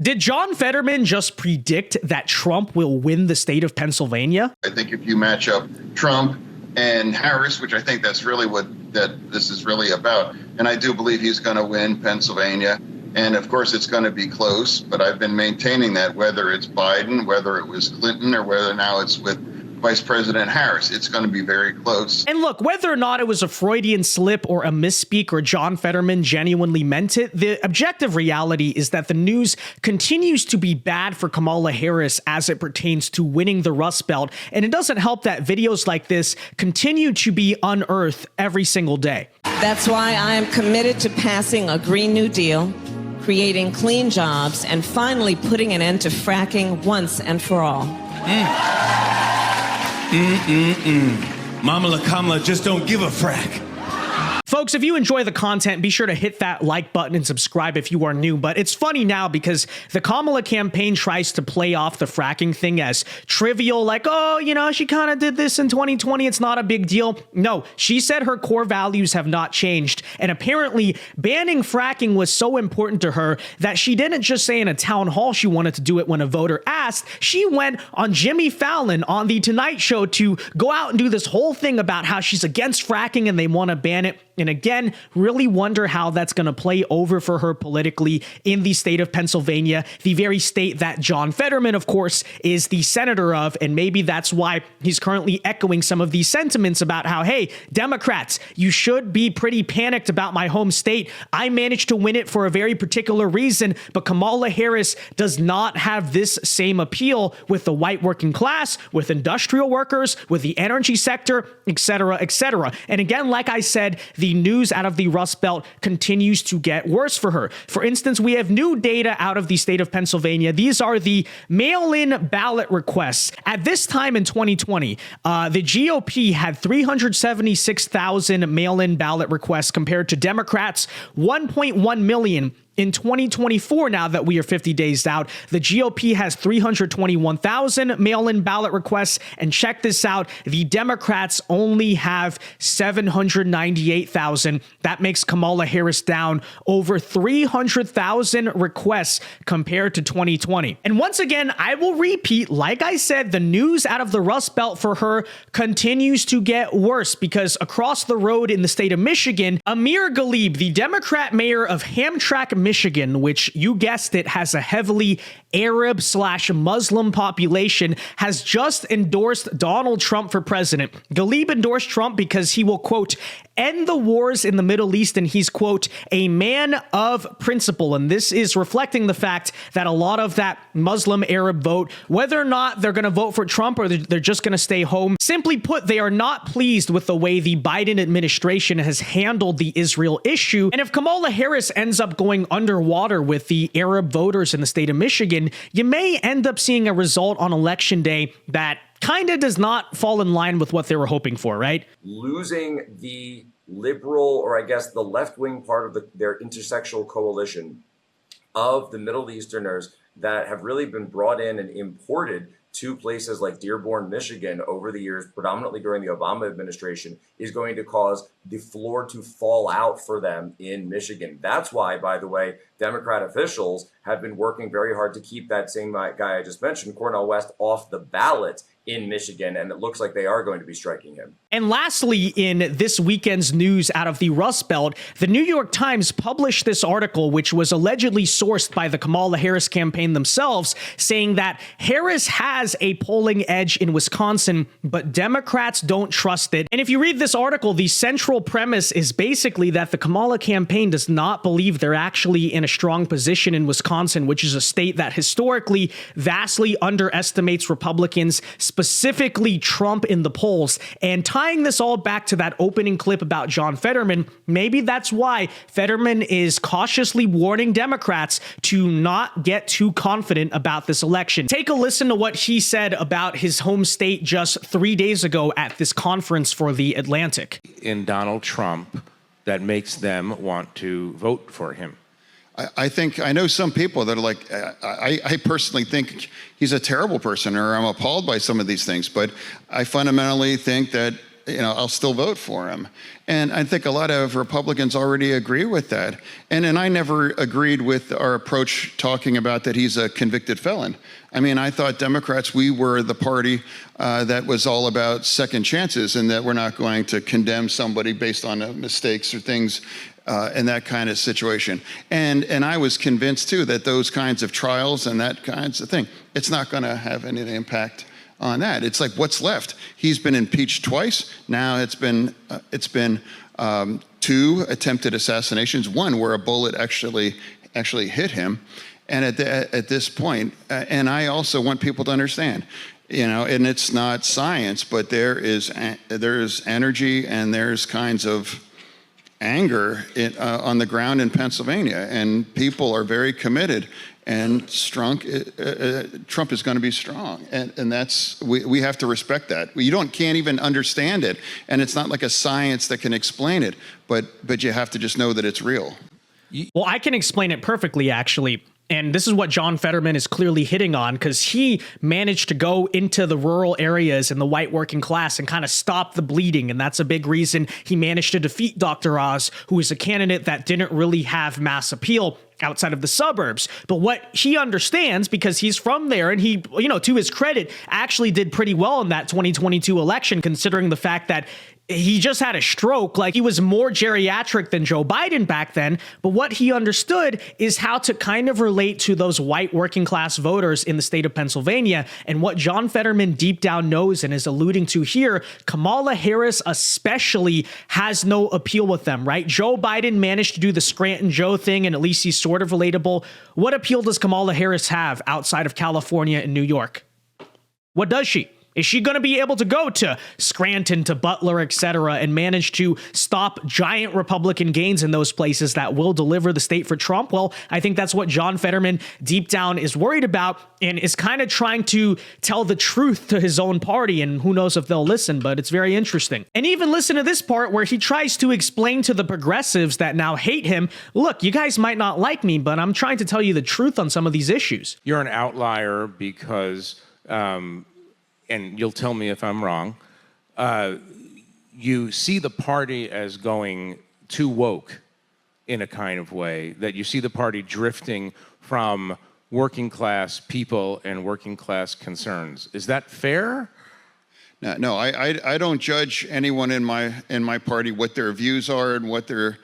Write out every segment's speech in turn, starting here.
Did John Fetterman just predict that Trump will win the state of Pennsylvania? I think if you match up Trump and Harris, which I think that's really what this is really about, and I do believe he's going to win Pennsylvania. And of course, it's going to be close, but I've been maintaining that whether it's Biden, whether it was Clinton, or whether now it's with Vice President Harris, it's going to be very close. And look, whether or not it was a Freudian slip or a misspeak or John Fetterman genuinely meant it, the objective reality is that the news continues to be bad for Kamala Harris as it pertains to winning the Rust Belt. And it doesn't help that videos like this continue to be unearthed every single day. That's why I am committed to passing a Green New Deal, creating clean jobs, and finally putting an end to fracking once and for all. Mama Kamala just don't give a frack. Folks, if you enjoy the content, be sure to hit that like button and subscribe if you are new. But it's funny now because the Kamala campaign tries to play off the fracking thing as trivial, like, oh, you know, she kind of did this in 2020. It's not a big deal. No, she said her core values have not changed. And apparently banning fracking was so important to her that she didn't just say in a town hall she wanted to do it when a voter asked. She went on Jimmy Fallon on The Tonight Show to go out and do this whole thing about how she's against fracking and they want to ban it. And again, really wonder how that's going to play over for her politically in the state of Pennsylvania, the very state that John Fetterman, of course, is the senator of. And maybe that's why he's currently echoing some of these sentiments about how, hey, Democrats, you should be pretty panicked about my home state. I managed to win it for a very particular reason, but Kamala Harris does not have this same appeal with the white working class, with industrial workers, with the energy sector, et cetera, et cetera. And again, like I said, the news out of the Rust Belt continues to get worse for her. For instance, we have new data out of the state of Pennsylvania. These are the mail-in ballot requests. At this time in 2020, the GOP had 376,000 mail-in ballot requests compared to Democrats' 1.1 million. In 2024, now that we are 50 days out, the GOP has 321,000 mail-in ballot requests. And check this out, the Democrats only have 798,000. That makes Kamala Harris down over 300,000 requests compared to 2020. And once again, I will repeat, like I said, the news out of the Rust Belt for her continues to get worse because across the road in the state of Michigan, Amir Ghalib, the Democrat mayor of Hamtramck, Michigan, which you guessed it has a heavily Arab/Muslim population, has just endorsed Donald Trump for president. Ghalib endorsed Trump because he will, quote, end the wars in the Middle East, and he's, quote, a man of principle. And this is reflecting the fact that a lot of that Muslim Arab vote, whether or not they're going to vote for Trump or they're just going to stay home, simply put, they are not pleased with the way the Biden administration has handled the Israel issue. And if Kamala Harris ends up going underwater with the Arab voters in the state of Michigan, you may end up seeing a result on election day that kind of does not fall in line with what they were hoping for, right? Losing the liberal, or I guess the left-wing part of their intersectional coalition of the Middle Easterners that have really been brought in and imported to places like Dearborn, Michigan over the years, predominantly during the Obama administration, is going to cause the floor to fall out for them in Michigan. That's why, by the way, Democrat officials have been working very hard to keep that same guy I just mentioned, Cornel West, off the ballot in Michigan, and it looks like they are going to be striking him. And lastly, in this weekend's news out of the Rust Belt, the New York Times published this article, which was allegedly sourced by the Kamala Harris campaign themselves, saying that Harris has a polling edge in Wisconsin, but Democrats don't trust it. And if you read this article, the central premise is basically that the Kamala campaign does not believe they're actually in a strong position in Wisconsin, which is a state that historically vastly underestimates Republicans, specifically Trump in the polls. And tying this all back to that opening clip about John Fetterman, maybe that's why Fetterman is cautiously warning Democrats to not get too confident about this election. Take a listen to what he said about his home state just 3 days ago at this conference for The Atlantic. In Donald Trump that makes them want to vote for him. I think I know some people that are like, I personally think he's a terrible person, or I'm appalled by some of these things, but I fundamentally think that I'll still vote for him. And I think a lot of Republicans already agree with that. And I never agreed with our approach talking about that he's a convicted felon. I mean, I thought Democrats, we were the party that was all about second chances, and that we're not going to condemn somebody based on mistakes or things in that kind of situation. And I was convinced too that those kinds of trials and that kinds of thing, it's not going to have any impact on that. It's like, what's left? He's been impeached twice. Now it's been 2 attempted assassinations, one where a bullet actually hit him. And at this point, and I also want people to understand, and it's not science, but there's energy and there's kinds of anger on the ground in Pennsylvania, and people are very committed. And Trump is going to be strong, and that's we have to respect that. Can't even understand it, and it's not like a science that can explain it, but you have to just know that it's real. Well, I can explain it perfectly, actually. And this is what John Fetterman is clearly hitting on, because he managed to go into the rural areas and the white working class and kind of stop the bleeding. And that's a big reason he managed to defeat Dr. Oz, who is a candidate that didn't really have mass appeal outside of the suburbs. But what he understands, because he's from there, and he, to his credit, actually did pretty well in that 2022 election, considering the fact that he just had a stroke. Like, he was more geriatric than Joe Biden back then. But what he understood is how to kind of relate to those white working class voters in the state of Pennsylvania. And what John Fetterman deep down knows and is alluding to here, Kamala Harris especially has no appeal with them, right? Joe Biden managed to do the Scranton Joe thing, and at least he's sort of relatable. What appeal does Kamala Harris have outside of California and New York? What does she? Is she going to be able to go to Scranton, to Butler, etc., and manage to stop giant Republican gains in those places that will deliver the state for Trump? Well, I think that's what John Fetterman deep down is worried about, and is kind of trying to tell the truth to his own party, and who knows if they'll listen, but it's very interesting. And even listen to this part where he tries to explain to the progressives that now hate him, look, you guys might not like me, but I'm trying to tell you the truth on some of these issues. You're an outlier because... and you'll tell me if I'm wrong, you see the party as going too woke in a kind of way, that you see the party drifting from working class people and working class concerns. Is that fair? No, I don't judge anyone in my party what their views are and what their...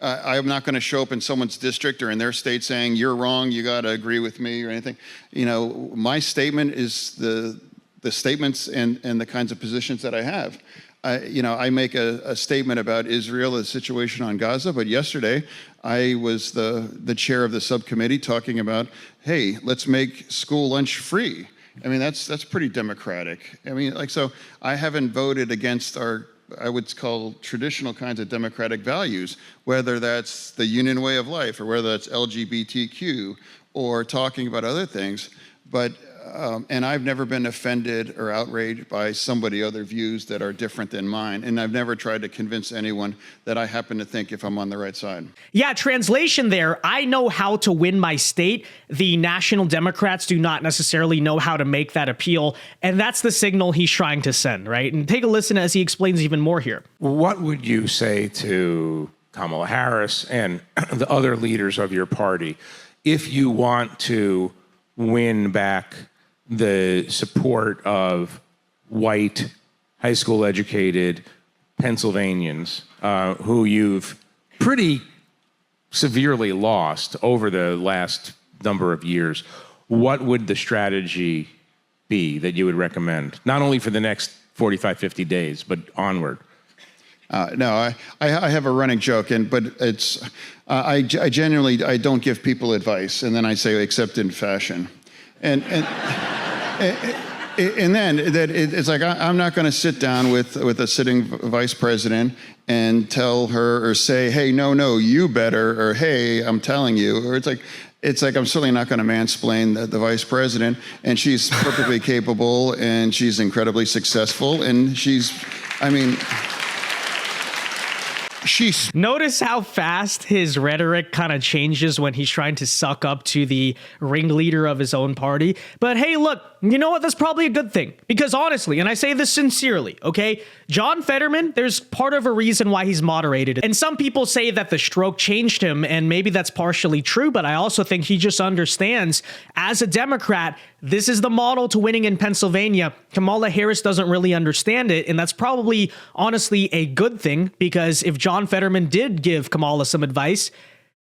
I'm not going to show up in someone's district or in their state saying, you're wrong, you got to agree with me or anything. My statement is the statements and the kinds of positions that I have. I make a statement about Israel, the situation on Gaza, but yesterday I was the chair of the subcommittee talking about, hey, let's make school lunch free. I mean, that's pretty democratic. I mean, so I haven't voted against I would call traditional kinds of democratic values, whether that's the union way of life or whether that's LGBTQ or talking about other things. But and I've never been offended or outraged by somebody other views that are different than mine. And I've never tried to convince anyone that I happen to think if I'm on the right side. Yeah, translation there. I know how to win my state. The National Democrats do not necessarily know how to make that appeal. And that's the signal he's trying to send, right? And take a listen as he explains even more here. What would you say to Kamala Harris and the other leaders of your party if you want to win back the support of white, high school educated Pennsylvanians who you've pretty severely lost over the last number of years? What would the strategy be that you would recommend, not only for the next 45, 50 days, but onward? No, I have a running joke, but it's I genuinely don't give people advice, and then I say except in fashion. And then it's like I'm not going to sit down with a sitting vice president and tell her or say, hey, no, you better, or hey, I'm telling you, or it's like I'm certainly not going to mansplain the vice president, and she's perfectly capable and she's incredibly successful, and Notice how fast his rhetoric kind of changes when he's trying to suck up to the ringleader of his own party. But hey, look, you know what? That's probably a good thing. Because honestly, and I say this sincerely, okay? John Fetterman, there's part of a reason why he's moderated. And some people say that the stroke changed him, and maybe that's partially true, but I also think he just understands, as a Democrat, this is the model to winning in Pennsylvania. Kamala Harris doesn't really understand it, and that's probably, honestly, a good thing, because if John Fetterman did give Kamala some advice,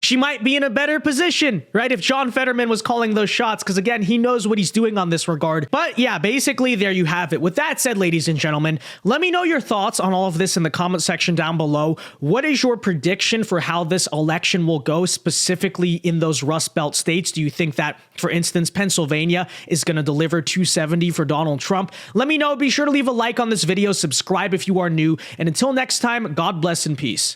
she might be in a better position, right? If John Fetterman was calling those shots, because again, he knows what he's doing on this regard. But yeah, basically there you have it. With that said, ladies and gentlemen, let me know your thoughts on all of this in the comment section down below. What is your prediction for how this election will go, specifically in those Rust Belt states? Do you think that, for instance, Pennsylvania is going to deliver 270 for Donald Trump? Let me know. Be sure to leave a like on this video, subscribe if you are new, and until next time, God bless and peace.